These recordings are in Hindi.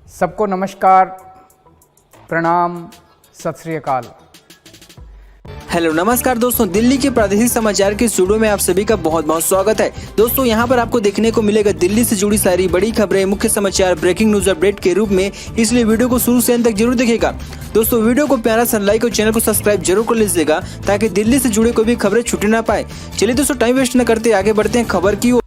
सबको नमस्कार, प्रणाम, सत श्री अकाल। हेलो नमस्कार दोस्तों, दिल्ली के प्रादेशिक समाचार के स्टूडियो में आप सभी का बहुत बहुत स्वागत है। दोस्तों यहाँ पर आपको देखने को मिलेगा दिल्ली से जुड़ी सारी बड़ी खबरें, मुख्य समाचार, ब्रेकिंग न्यूज अपडेट के रूप में, इसलिए वीडियो को शुरू से अंत तक जरूर देखिएगा। दोस्तों वीडियो को प्यारा सा लाइक और चैनल को सब्सक्राइब जरूर कर लीजिएगा ताकि दिल्ली से जुड़े कोई भी खबरें छूटे ना पाए। चलिए दोस्तों टाइम वेस्ट न करते आगे बढ़ते हैं खबर की ओर।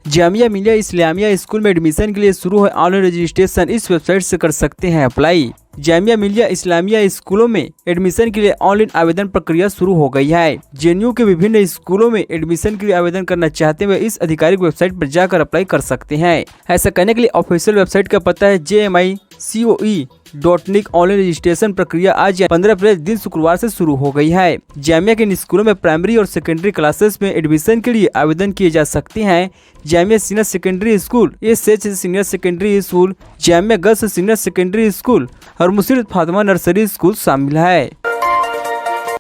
जामिया मिलिया इस्लामिया स्कूल में एडमिशन के लिए शुरू है ऑनलाइन रजिस्ट्रेशन, इस वेबसाइट से कर सकते हैं अप्लाई। जामिया मिलिया इस्लामिया स्कूलों में एडमिशन के लिए ऑनलाइन आवेदन प्रक्रिया शुरू हो गई है। जेएनयू के विभिन्न स्कूलों में एडमिशन के लिए आवेदन करना चाहते हुए इस आधिकारिक वेबसाइट पर जाकर अप्लाई कर सकते हैं। ऐसा करने के लिए ऑफिशियल वेबसाइट का पता है jmicoe.nic। ऑनलाइन रजिस्ट्रेशन प्रक्रिया आज 15 अप्रैल दिन शुक्रवार से शुरू हो गई है। जामिया के इन स्कूलों में प्राइमरी और सेकेंडरी क्लासेस में एडमिशन के लिए आवेदन किए जा सकते हैं। Jamia senior secondary school, SH senior secondary school, Jamia girls senior secondary school और मुसीरत फातिमा नर्सरी स्कूल शामिल है।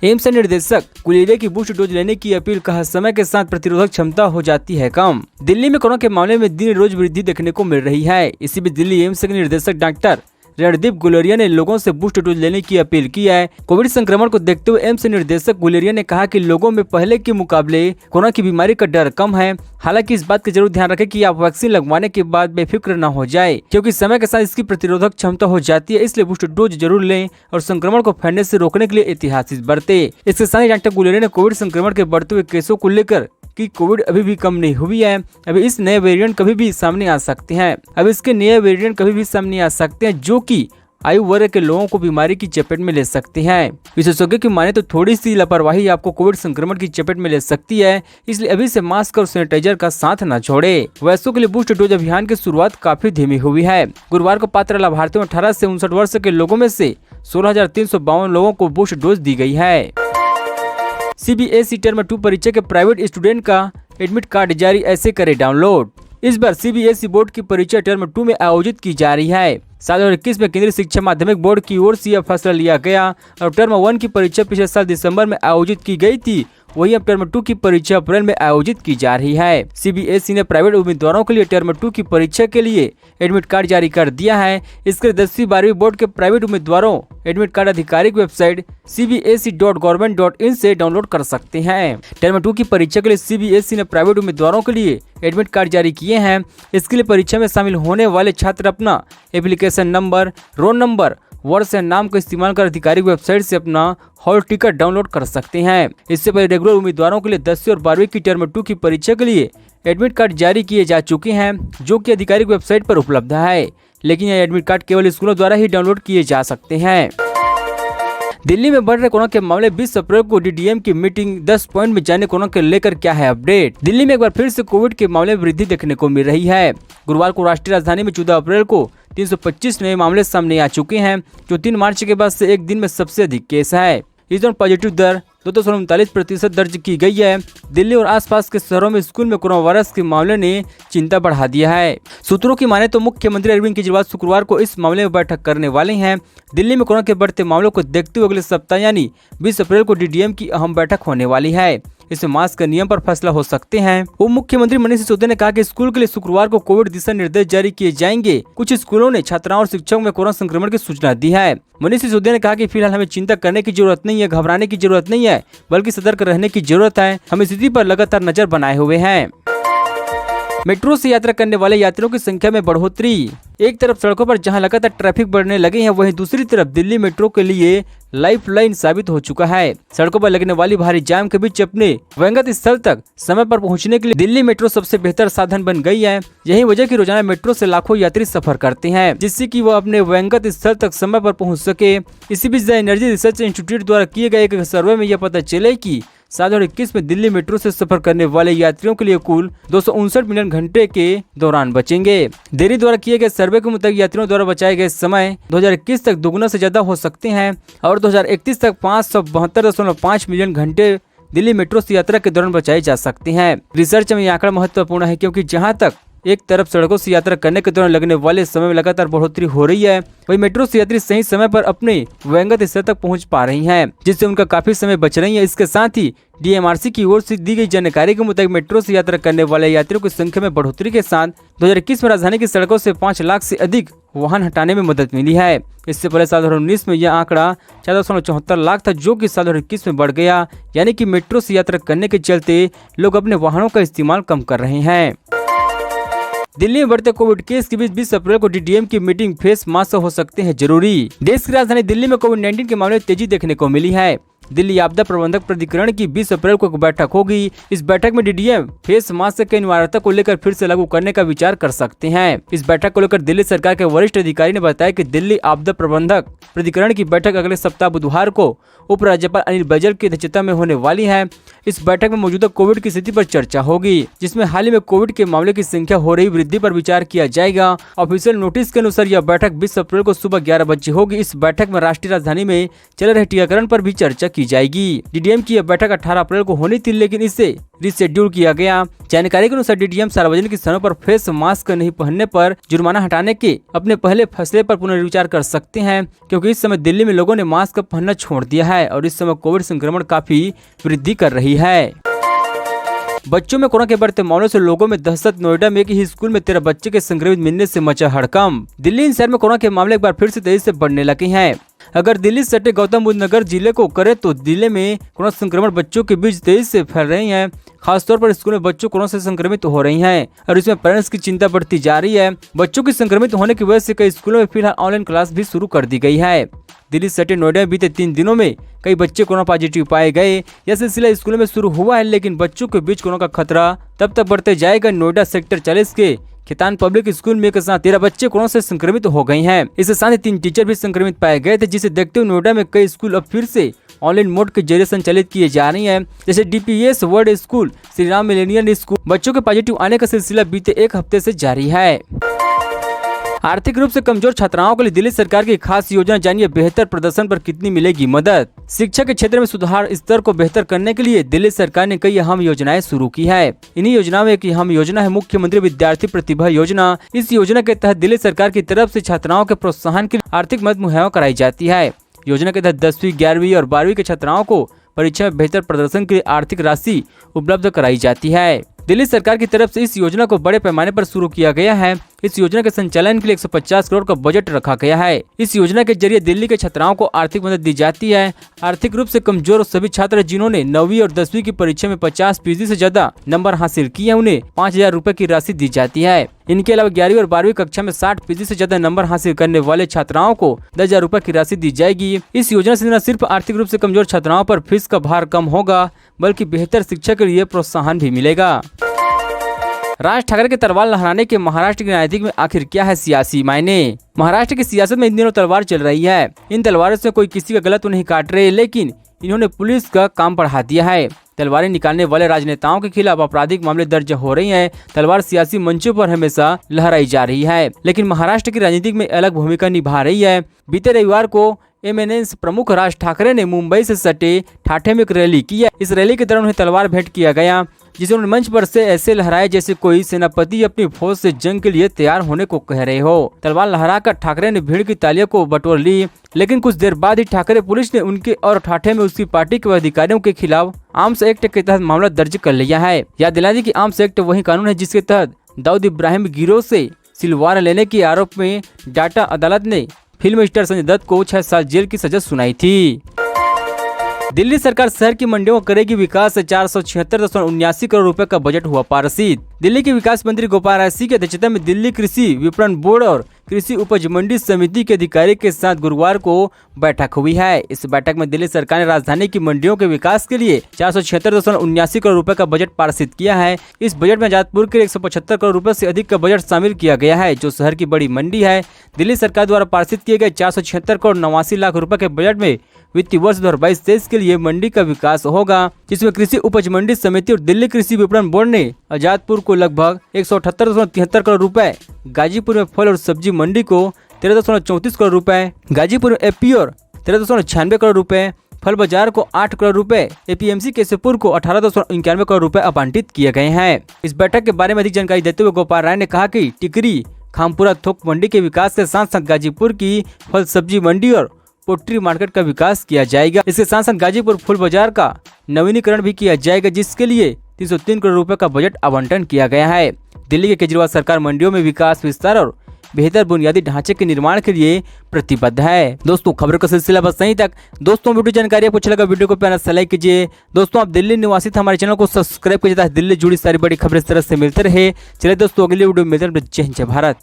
एम्स निर्देशक गुलेरिया की बूस्ट डोज लेने की अपील, कहा समय के साथ प्रतिरोधक क्षमता हो जाती है कम। दिल्ली में कोरोना के मामले में दिन रोज वृद्धि देखने को मिल रही है। इसी बीच दिल्ली एम्स के निर्देशक डॉक्टर रणदीप गुलेरिया ने लोगों से बूस्ट डोज लेने की अपील की है। कोविड संक्रमण को देखते हुए एम्स निर्देशक गुलेरिया ने कहा कि लोगों में पहले के मुकाबले कोरोना की बीमारी का डर कम है। हालांकि इस बात का जरूर ध्यान रखें कि आप वैक्सीन लगवाने के बाद बेफिक्र न हो जाए, क्योंकि समय के साथ इसकी प्रतिरोधक क्षमता हो जाती है। इसलिए बूस्ट डोज जरूर लें और संक्रमण को फैलने से रोकने के लिए एहतियात बरते। इसके साथ ही डॉक्टर गुलेरिया ने कोविड संक्रमण के बढ़ते हुए केसों को लेकर कि कोविड अभी भी कम नहीं हुई है। अभी इस नए वेरिएंट कभी भी सामने आ सकते हैं। जो कि आयु वर्ग के लोगों को बीमारी की चपेट में ले सकते हैं। विशेषज्ञों की माने तो थोड़ी सी लापरवाही आपको कोविड संक्रमण की चपेट में ले सकती है, इसलिए अभी से मास्क और सैनिटाइजर का साथ न छोड़े। वयस्कों के लिए बूस्ट डोज अभियान की शुरुआत काफी धीमी हुई है। गुरुवार को पात्र लाभार्थियों 18 से 59 वर्ष के लोगों में से 16,352 लोगों को बूस्ट डोज दी गई है। सीबीएसई टर्म 2 परीक्षा के प्राइवेट स्टूडेंट का एडमिट कार्ड जारी, ऐसे करे डाउनलोड। इस बार सीबीएसई बोर्ड की परीक्षा टर्म 2 में आयोजित की जा रही है। 2021 में केंद्रीय शिक्षा माध्यमिक बोर्ड की ओर से यह फैसला लिया गया और टर्म 1 की परीक्षा पिछले साल दिसंबर में आयोजित की गई थी। वहीं अब टर्म 2 की परीक्षा अप्रैल में आयोजित की जा रही है। सीबीएसई ने प्राइवेट उम्मीदवारों के लिए टर्म 2 की परीक्षा के लिए एडमिट कार्ड जारी कर दिया है। इसके 10वीं 12वीं बोर्ड के प्राइवेट उम्मीदवारों एडमिट कार्ड आधिकारिक वेबसाइट cbse.government.in से डाउनलोड कर सकते हैं। टर्म 2 की परीक्षा के लिए सीबीएसई ने प्राइवेट उम्मीदवारों के लिए एडमिट कार्ड जारी किए हैं। इसके लिए परीक्षा में शामिल होने वाले छात्र अपना एप्लीकेशन नंबर, रोल नंबर, वर्ष या नाम का इस्तेमाल कर आधिकारिक वेबसाइट से अपना हॉल टिकट डाउनलोड कर सकते हैं। इससे पहले रेगुलर उम्मीदवारों के लिए 10वीं और 12वीं की टर्म 2 की परीक्षा के लिए एडमिट कार्ड जारी किए जा चुके हैं, जो कि आधिकारिक वेबसाइट पर उपलब्ध है। लेकिन यह एडमिट कार्ड केवल स्कूलों द्वारा ही डाउनलोड किए जा सकते हैं। दिल्ली में बढ़ रहे कोरोना के मामले, 20 अप्रैल को डीडीएम की मीटिंग, 10 पॉइंट में जाने कोरोना के लेकर क्या है अपडेट। दिल्ली में एक बार फिर से कोविड के मामले में वृद्धि देखने को मिल रही है। गुरुवार को राष्ट्रीय राजधानी में 14 अप्रैल को 325 नए मामले सामने आ चुके हैं, जो 3 मार्च के बाद से एक दिन में सबसे अधिक केस है। इस दौरान पॉजिटिव दर 2.39% दर्ज की गई है। दिल्ली और आसपास के शहरों में स्कूल में कोरोना वायरस के मामले ने चिंता बढ़ा दिया है। सूत्रों की माने तो मुख्यमंत्री अरविंद केजरीवाल शुक्रवार को इस मामले में बैठक करने वाले हैं। दिल्ली में कोरोना के बढ़ते मामलों को देखते हुए अगले सप्ताह यानी 20 अप्रैल को डीडीएम की अहम बैठक होने वाली है। इसमें मास्क के नियम पर फैसला हो सकते हैं। उप मुख्यमंत्री मनीष सिसोदिया ने कहा कि स्कूल के लिए शुक्रवार को कोविड दिशा निर्देश जारी किए जाएंगे। कुछ स्कूलों ने छात्राओं और शिक्षकों में कोरोना संक्रमण की सूचना दी है। मनीष सिसोदिया ने कहा कि फिलहाल हमें चिंता करने की जरूरत नहीं है, घबराने की जरूरत नहीं है, बल्कि सतर्क रहने की जरूरत है। हम स्थिति पर लगातार नजर बनाए हुए हैं। मेट्रो से यात्रा करने वाले यात्रियों की संख्या में बढ़ोतरी। एक तरफ सड़कों पर जहां लगातार ट्रैफिक बढ़ने लगे हैं, वहीं दूसरी तरफ दिल्ली मेट्रो के लिए लाइफलाइन साबित हो चुका है। सड़कों पर लगने वाली भारी जाम के बीच अपने व्यंगत स्थल तक समय पर पहुंचने के लिए दिल्ली मेट्रो सबसे बेहतर साधन बन गई है। यही वजह कि रोजाना मेट्रो से लाखों यात्री सफर करते हैं, जिससे कि वह अपने व्यंगत स्थल तक समय पर पहुंच सके। इसी बीच द एनर्जी रिसर्च इंस्टीट्यूट द्वारा किए गए एक सर्वे में यह पता चले कि 2021 में दिल्ली मेट्रो से सफर करने वाले यात्रियों के लिए कुल 259 मिलियन घंटे के दौरान बचेंगे। देरी द्वारा किए गए सर्वे के मुताबिक यात्रियों द्वारा बचाए गए समय 2021 तक दोगुना से ज्यादा हो सकते हैं और 2031 तक 572.5 मिलियन घंटे दिल्ली मेट्रो से यात्रा के दौरान बचाए जा सकते हैं। रिसर्च में यह आंकड़ा महत्वपूर्ण है, क्योंकि जहां तक एक तरफ सड़कों से यात्रा करने के दौरान लगने वाले समय में लगातार बढ़ोतरी हो रही है, वही मेट्रो से यात्री सही समय पर अपने व्यंगत स्थल तक पहुंच पा रही हैं, जिससे उनका काफी समय बच रही है। इसके साथ ही DMRC की ओर से दी गई जानकारी के मुताबिक मेट्रो से यात्रा करने वाले यात्रियों की संख्या में बढ़ोतरी के साथ 2021 में राजधानी की सड़कों से 5 लाख से अधिक वाहन हटाने में मदद मिली है। इससे पहले साल 2019 में यह आंकड़ा 4.74 लाख था, जो कि साल 2021 में बढ़ गया। यानी कि मेट्रो से यात्रा करने के चलते लोग अपने वाहनों का इस्तेमाल कम कर रहे हैं। दिल्ली में बढ़ते कोविड केस के बीच 20 अप्रैल को DDM की मीटिंग फेस मास्क हो सकते हैं जरूरी। देश की राजधानी दिल्ली में कोविड-19 के मामले में तेजी देखने को मिली है। दिल्ली आपदा प्रबंधक प्राधिकरण की 20 अप्रैल को बैठक होगी। इस बैठक में DDM फेस मास्क के अनिवार्यता को लेकर फिर से लागू करने का विचार कर सकते हैं। इस बैठक को लेकर दिल्ली सरकार के वरिष्ठ अधिकारी ने बताया कि दिल्ली आपदा प्रबंधक प्राधिकरण की बैठक अगले सप्ताह बुधवार को उपराज्यपाल अनिल बैजल की अध्यक्षता में होने वाली है। इस बैठक में मौजूदा कोविड की स्थिति पर चर्चा होगी, जिसमें हाल ही में कोविड के मामले की संख्या हो रही वृद्धि पर विचार किया जाएगा। ऑफिशियल नोटिस के अनुसार यह बैठक 20 अप्रैल को सुबह 11 बजे होगी। इस बैठक में राष्ट्रीय राजधानी में चल रहे टीकाकरण पर भी चर्चा की जाएगी। DDM की यह बैठक 18 अप्रैल को होनी थी, लेकिन इसे रिशेड्यूल किया गया। जानकारी के अनुसार DDM सार्वजनिक स्थानों पर फेस मास्क नहीं पहनने पर जुर्माना हटाने के अपने पहले फैसले पर पुनर्विचार कर सकते हैं, क्योंकि इस समय दिल्ली में लोगों ने मास्क पहनना छोड़ दिया है और इस समय कोविड संक्रमण काफी वृद्धि कर रही है। बच्चों में कोरोना के बढ़ते मामलों से लोगों में दहशत। नोएडा में एक ही स्कूल में 13 बच्चे के संक्रमित मिलने से मचा हड़कंप। दिल्ली शहर में कोरोना के मामले एक बार फिर से तेजी से बढ़ने लगे हैं। अगर दिल्ली से सटे गौतम बुद्ध नगर जिले को करे तो जिले में कोरोना संक्रमण बच्चों के बीच तेजी से फैल रही है। खासतौर पर स्कूल में बच्चों कोरोना से संक्रमित हो रही हैं और इसमें पेरेंट्स की चिंता बढ़ती जा रही है। बच्चों की संक्रमित होने की वजह से कई स्कूलों में फिलहाल ऑनलाइन क्लास भी शुरू कर दी गई है। दिल्ली सटे नोएडा में बीते 3 दिनों में कई बच्चे कोरोना पॉजिटिव पाए गए। यह सिलसिला स्कूलों में शुरू हुआ है, लेकिन बच्चों के बीच कोरोना का खतरा तब तक बढ़ते जाएगा। नोएडा सेक्टर 40 के खितान पब्लिक स्कूल में एक साथ 13 बच्चे कोरोना से संक्रमित हो गए हैं। इसके साथ ही 3 टीचर भी संक्रमित पाए गए थे, जिसे देखते हुए नोएडा में कई स्कूल अब फिर से ऑनलाइन मोड के जरिए संचालित किए जा रही हैं, जैसे DPS world school, Shri Ram millennium school. बच्चों के पॉजिटिव आने का सिलसिला बीते 1 हफ्ते से जारी है। आर्थिक रूप से कमजोर छात्राओं के लिए दिल्ली सरकार की खास योजना, जानिए बेहतर प्रदर्शन पर कितनी मिलेगी मदद। शिक्षा के क्षेत्र में सुधार स्तर को बेहतर करने के लिए दिल्ली सरकार ने कई अहम योजनाएं शुरू की है। इन्हीं योजनाओं में एक अहम योजना है मुख्यमंत्री विद्यार्थी प्रतिभा योजना। इस योजना के तहत दिल्ली सरकार की तरफ से छात्राओं के प्रोत्साहन के लिए आर्थिक मदद मुहैया कराई जाती है। योजना के तहत 10वीं, 11वीं और 12वीं के छात्राओं को परीक्षा में बेहतर प्रदर्शन के लिए आर्थिक राशि उपलब्ध कराई जाती है। दिल्ली सरकार की तरफ से इस योजना को बड़े पैमाने पर शुरू किया गया है। इस योजना के संचालन के लिए 150 करोड़ का बजट रखा गया है। इस योजना के जरिए दिल्ली के छात्राओं को आर्थिक मदद दी जाती है। आर्थिक रूप से कमजोर सभी छात्र जिन्होंने 9वीं और 10वीं की परीक्षा में 50% से ज्यादा नंबर हासिल किए हैं, उन्हें 5,000 रुपए की राशि दी जाती है। इनके अलावा 11वीं और 12वीं कक्षा में 60% से ज्यादा नंबर हासिल करने वाले छात्राओं को 10,000 रुपए की राशि दी जाएगी। इस योजना से न सिर्फ आर्थिक रूप से कमजोर छात्राओं पर फीस का भार कम होगा, बल्कि बेहतर शिक्षा के लिए प्रोत्साहन भी मिलेगा। राज ठाकरे के तलवार लहराने के महाराष्ट्र की राजनीति में आखिर क्या है सियासी मायने। महाराष्ट्र की सियासत में इन दिनों तलवार चल रही है। इन तलवारों से कोई किसी का गला तो नहीं काट रहे, लेकिन इन्होंने पुलिस का काम बढ़ा दिया है। तलवारें निकालने वाले राजनेताओं के खिलाफ आपराधिक मामले दर्ज हो रही हैं। तलवार सियासी मंचों पर हमेशा लहराई जा रही है, लेकिन महाराष्ट्र की राजनीति में अलग भूमिका निभा रही है। बीते रविवार को MNS प्रमुख राज ठाकरे ने मुंबई से सटे ठाठे में एक रैली की। इस रैली के दौरान उन्हें तलवार भेंट किया गया, जिसे उन्होंने मंच पर से ऐसे लहराए जैसे कोई सेनापति अपनी फौज से जंग के लिए तैयार होने को कह रहे हो। तलवार लहराकर ठाकरे ने भीड़ की तालियों को बटोर ली, लेकिन कुछ देर बाद ही ठाकरे पुलिस ने उनके और ठाठे में उसकी पार्टी के अधिकारियों के खिलाफ आर्म्स एक्ट के तहत मामला दर्ज कर लिया है। याद दिला दी कि आर्म्स एक्ट वही कानून है जिसके तहत दाऊद इब्राहिम गिरोह से सिलवार लेने के आरोप में डाटा अदालत ने फिल्म स्टार संजय दत्त को 6 साल जेल की सजा सुनाई थी। दिल्ली सरकार शहर की मंडियों को करेगी विकास। 476.79 करोड़ रुपए का बजट हुआ पारित। दिल्ली के विकास मंत्री गोपाल राय सिंह की अध्यक्षता में दिल्ली कृषि विपणन बोर्ड और कृषि उपज मंडी समिति के अधिकारी के साथ गुरुवार को बैठक हुई है। इस बैठक में दिल्ली सरकार ने राजधानी की मंडियों के विकास के लिए 476.79 करोड़ रुपए का बजट पारित किया है। इस बजट में आजादपुर के लिए 175 करोड़ रुपए से अधिक का बजट शामिल किया गया है, जो शहर की बड़ी मंडी है। दिल्ली सरकार द्वारा पारित किए गए 476 करोड़ 89 लाख रुपए के बजट में वित्तीय वर्ष 2022-23 के लिए मंडी का विकास होगा, जिसमें कृषि उपज मंडी समिति और दिल्ली कृषि विपणन बोर्ड ने आजादपुर को लगभग 178.73 करोड़ रुपए, गाजीपुर में फल और सब्जी मंडी को 13.34 करोड़ रुपए, गाजीपुर में एपी और 13.96 करोड़ रुपए, फल बाजार को 8 करोड़ रुपए, एपीएमसी केशवपुर को 1891 करोड़ रुपए आवंटित किए गए हैं। इस बैठक के बारे में अधिक जानकारी देते हुए गोपाल राय ने कहा कि टिकरी खामपुरा थोक मंडी के विकास के साथ साथ गाजीपुर की फल सब्जी मंडी और पोल्ट्री मार्केट का विकास किया जाएगा। इसके साथ साथ गाजीपुर फूल बाजार का नवीनीकरण भी किया जाएगा, जिसके लिए 303 करोड़ रुपए का बजट आवंटन किया गया है। दिल्ली के केजरीवाल सरकार मंडियों में विकास विस्तार और बेहतर बुनियादी ढांचे के निर्माण के लिए प्रतिबद्ध है। दोस्तों खबरों का सिलसिला बस यहीं तक। दोस्तों वीडियो जानकारी आपको अच्छा लगा, वीडियो को प्यारा सा लाइक कीजिए। दोस्तों आप दिल्ली निवासी थे, हमारे चैनल को सब्सक्राइब कीजिए ताकि दिल्ली जुड़ी सारी बड़ी खबरें इस तरह से मिलते रहे। चलिए दोस्तों अगली वीडियो में मिलते हैं। जय हिंद जय भारत।